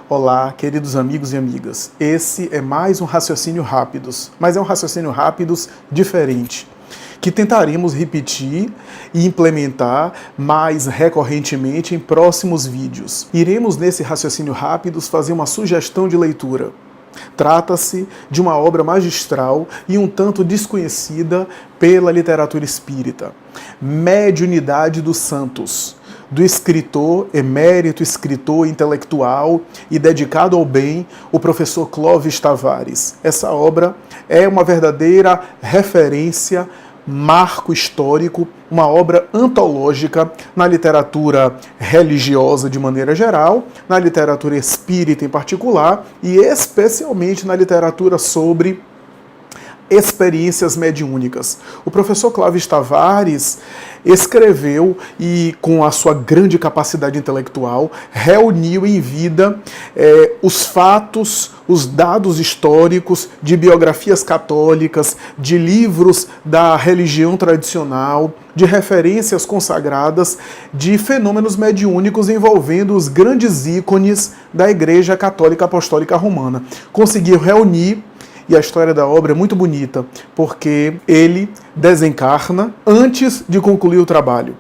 Olá, queridos amigos e amigas. Esse é mais um Raciocínio Rápidos, mas é um Raciocínio Rápidos diferente, que tentaremos repetir e implementar mais recorrentemente em próximos vídeos. Iremos nesse Raciocínio Rápidos fazer uma sugestão de leitura. Trata-se de uma obra magistral e um tanto desconhecida pela literatura espírita, Mediunidade dos Santos, do escritor, emérito escritor intelectual e dedicado ao bem, o professor Clóvis Tavares. Essa obra é uma verdadeira referência, marco histórico, uma obra antológica na literatura religiosa de maneira geral, na literatura espírita em particular e especialmente na literatura sobre experiências mediúnicas. O professor Clóvis Tavares escreveu e, com a sua grande capacidade intelectual, reuniu em vida os fatos, os dados históricos de biografias católicas, de livros da religião tradicional, de referências consagradas, de fenômenos mediúnicos envolvendo os grandes ícones da Igreja Católica Apostólica Romana. Conseguiu reunir. E a história da obra é muito bonita, porque ele desencarna antes de concluir o trabalho.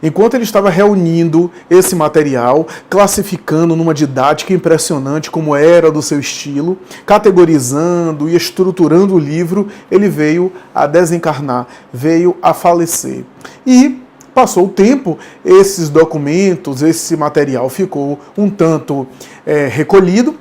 Enquanto ele estava reunindo esse material, classificando numa didática impressionante como era do seu estilo, categorizando e estruturando o livro, ele veio a desencarnar, veio a falecer. E passou o tempo, esses documentos, esse material ficou um tanto recolhido,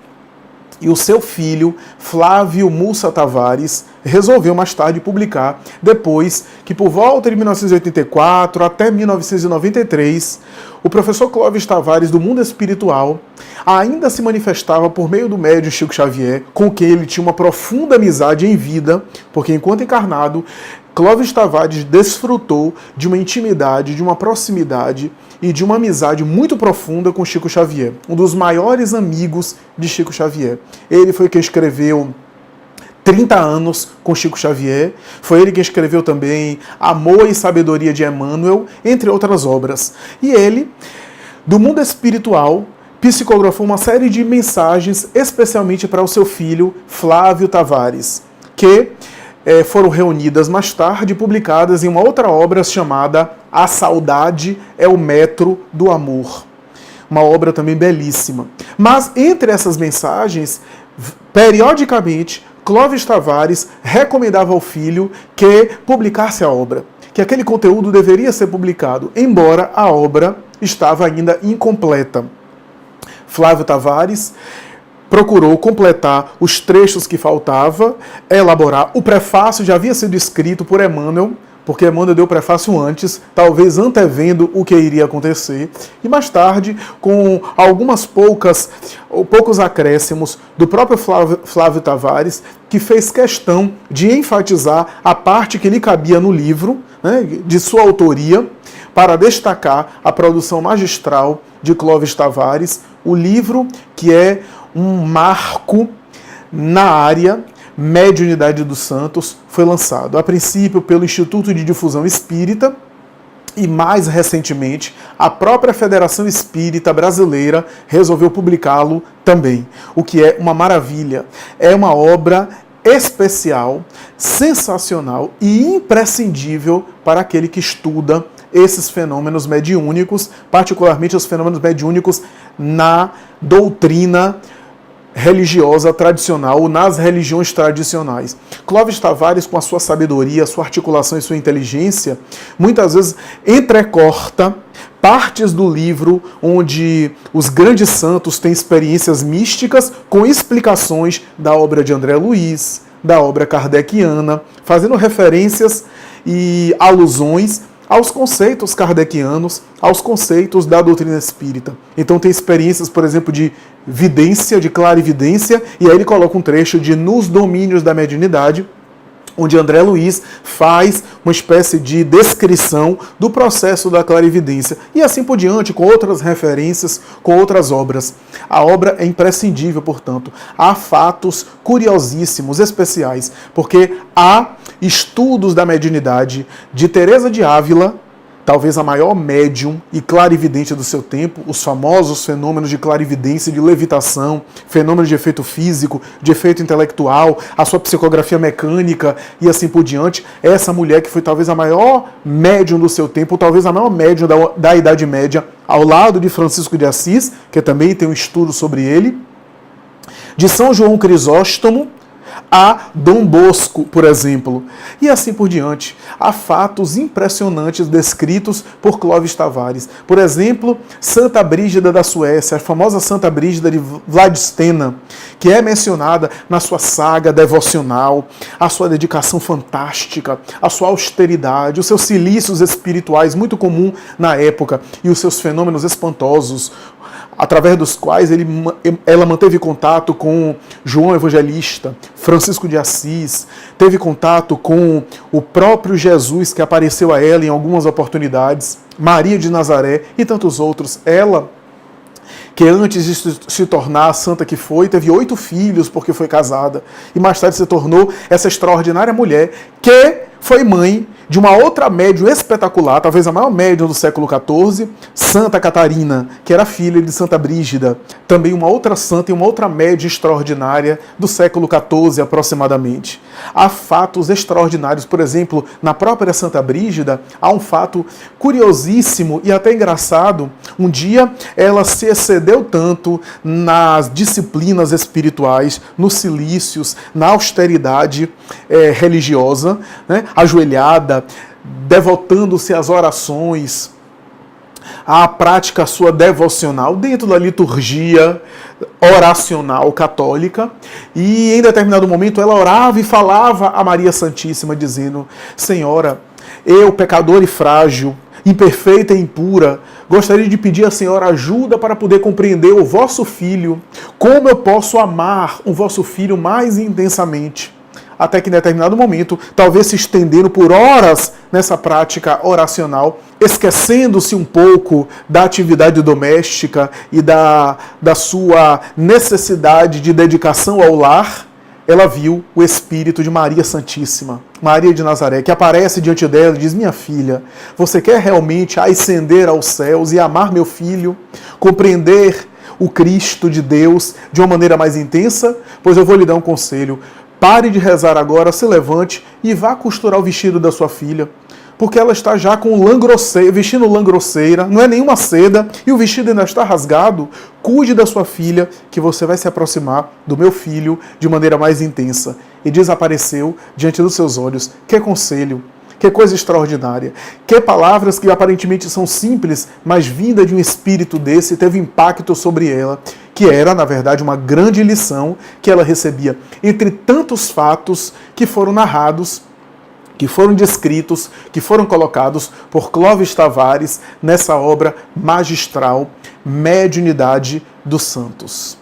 e o seu filho, Flávio Mussa Tavares, resolveu mais tarde publicar, depois que por volta de 1984 até 1993, o professor Clóvis Tavares, do mundo espiritual, ainda se manifestava por meio do médium Chico Xavier, com quem ele tinha uma profunda amizade em vida, porque enquanto encarnado, Clóvis Tavares desfrutou de uma intimidade, de uma proximidade e de uma amizade muito profunda com Chico Xavier, um dos maiores amigos de Chico Xavier. Ele foi quem escreveu 30 anos com Chico Xavier, foi ele quem escreveu também Amor e Sabedoria de Emmanuel, entre outras obras. E ele, do mundo espiritual, psicografou uma série de mensagens, especialmente para o seu filho, Flávio Tavares, que foram reunidas mais tarde e publicadas em uma outra obra chamada A Saudade é o Metro do Amor. Uma obra também belíssima. Mas entre essas mensagens, periodicamente, Clóvis Tavares recomendava ao filho que publicasse a obra, que aquele conteúdo deveria ser publicado, embora a obra estava ainda incompleta. Flávio Tavares procurou completar os trechos que faltava, elaborar. O prefácio já havia sido escrito por Emmanuel, porque Emmanuel deu o prefácio antes, talvez antevendo o que iria acontecer, e mais tarde, com poucos acréscimos do próprio Flávio Tavares, que fez questão de enfatizar a parte que lhe cabia no livro, né, de sua autoria, para destacar a produção magistral de Clóvis Tavares, o livro que é um marco na área Mediunidade dos Santos, foi lançado, a princípio pelo Instituto de Difusão Espírita e mais recentemente a própria Federação Espírita Brasileira resolveu publicá-lo também, o que é uma maravilha. É uma obra especial, sensacional e imprescindível para aquele que estuda esses fenômenos mediúnicos, particularmente os fenômenos mediúnicos na doutrina religiosa tradicional, nas religiões tradicionais. Clóvis Tavares, com a sua sabedoria, sua articulação e sua inteligência, muitas vezes entrecorta partes do livro onde os grandes santos têm experiências místicas com explicações da obra de André Luiz, da obra kardeciana, fazendo referências e alusões aos conceitos kardecianos, aos conceitos da doutrina espírita. Então tem experiências, por exemplo, de vidência, de clarividência, e aí ele coloca um trecho de Nos Domínios da Mediunidade, onde André Luiz faz uma espécie de descrição do processo da clarividência. E assim por diante, com outras referências, com outras obras. A obra é imprescindível, portanto. Há fatos curiosíssimos, especiais, porque há estudos da mediunidade de Teresa de Ávila, talvez a maior médium e clarividente do seu tempo, os famosos fenômenos de clarividência, de levitação, fenômenos de efeito físico, de efeito intelectual, a sua psicografia mecânica e assim por diante. Essa mulher que foi talvez a maior médium do seu tempo, ou talvez a maior médium da Idade Média, ao lado de Francisco de Assis, que também tem um estudo sobre ele, de São João Crisóstomo a Dom Bosco, por exemplo, e assim por diante. Há fatos impressionantes descritos por Clóvis Tavares. Por exemplo, Santa Brígida da Suécia, a famosa Santa Brígida de Vladstena, que é mencionada na sua saga devocional, a sua dedicação fantástica, a sua austeridade, os seus cilícios espirituais, muito comum na época, e os seus fenômenos espantosos, através dos quais ela manteve contato com João Evangelista, Francisco de Assis, teve contato com o próprio Jesus, que apareceu a ela em algumas oportunidades, Maria de Nazaré e tantos outros. Ela, que antes de se tornar a santa que foi, teve 8 filhos porque foi casada, e mais tarde se tornou essa extraordinária mulher que foi mãe de uma outra médium espetacular, talvez a maior médium do século XIV, Santa Catarina, que era filha de Santa Brígida, também uma outra santa e uma outra médium extraordinária do século XIV aproximadamente. Há fatos extraordinários, por exemplo, na própria Santa Brígida, há um fato curiosíssimo e até engraçado. Um dia ela se excedeu tanto nas disciplinas espirituais, nos cilícios, na austeridade religiosa, né, ajoelhada, devotando-se às orações, à prática sua devocional dentro da liturgia oracional católica, e em determinado momento ela orava e falava a Maria Santíssima dizendo: Senhora, eu, pecador e frágil, imperfeita e impura, gostaria de pedir à Senhora ajuda para poder compreender o vosso Filho, como eu posso amar o vosso Filho mais intensamente. Até que em determinado momento, talvez se estendendo por horas nessa prática oracional, esquecendo-se um pouco da atividade doméstica e da sua necessidade de dedicação ao lar, ela viu o Espírito de Maria Santíssima, Maria de Nazaré, que aparece diante dela e diz: minha filha, você quer realmente ascender aos céus e amar meu filho, compreender o Cristo de Deus de uma maneira mais intensa? Pois eu vou lhe dar um conselho. Pare de rezar agora, se levante e vá costurar o vestido da sua filha, porque ela está já com lã grosseira, vestindo lã grosseira, não é nenhuma seda, e o vestido ainda está rasgado. Cuide da sua filha, que você vai se aproximar do meu filho de maneira mais intensa. E desapareceu diante dos seus olhos. Que conselho! Que coisa extraordinária! Que palavras que aparentemente são simples, mas vinda de um espírito desse, teve impacto sobre ela, que era, na verdade, uma grande lição que ela recebia entre tantos fatos que foram narrados, que foram descritos, que foram colocados por Clóvis Tavares nessa obra magistral, Mediunidade dos Santos.